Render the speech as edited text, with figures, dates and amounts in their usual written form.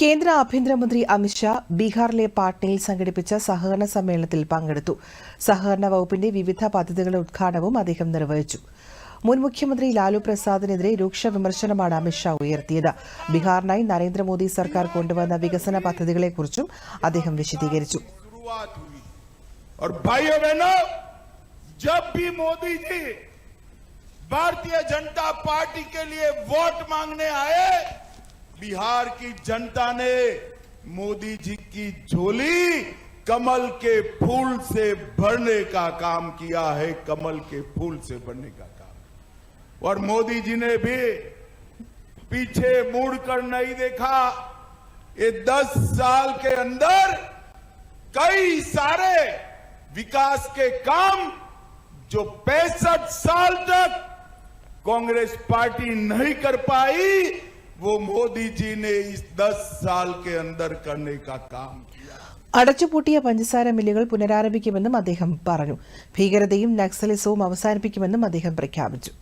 കേന്ദ്ര ആഭ്യന്തരമന്ത്രി അമിത്ഷാ ബീഹാറിലെ പാട്നയിൽ സംഘടിപ്പിച്ച സഹകരണ സമ്മേളനത്തിൽ പങ്കെടുത്തു. സഹകരണ വകുപ്പിന്റെ വിവിധ പദ്ധതികളുടെ ഉദ്ഘാടനവും അദ്ദേഹം നിർവഹിച്ചു. മുൻ മുഖ്യമന്ത്രി ലാലു പ്രസാദിനെതിരെ രൂക്ഷ വിമർശനമാണ് അമിത്ഷാ ഉയർത്തിയത്. ബീഹാറിനായി നരേന്ദ്രമോദി സർക്കാർ കൊണ്ടുവന്ന വികസന പദ്ധതികളെക്കുറിച്ചും അദ്ദേഹം വിശദീകരിച്ചു. भारतीय जनता पार्टी के लिए वोट मांगने आए, बिहार की जनता ने मोदी जी की झोली कमल के फूल से भरने का काम किया है, कमल के फूल से भरने का काम। और मोदी जी ने भी पीछे मुड़कर नहीं देखा। ये 10 साल के अंदर कई सारे विकास के काम जो 65 साल तक कांग्रेस पार्टी नहीं कर पाई, वो मोदी जी ने इस 10 साल के अंदर करने का काम किया. അടച്ചുപൂട്ടിയ പഞ്ചസാര മില്ലുകൾ പുനരാരംഭിക്കുമെന്നും അദ്ദേഹം പറഞ്ഞു. ഭീകരതയും നക്സലിസവും അവസാനിപ്പിക്കുമെന്നും അദ്ദേഹം പ്രഖ്യാപിച്ചു.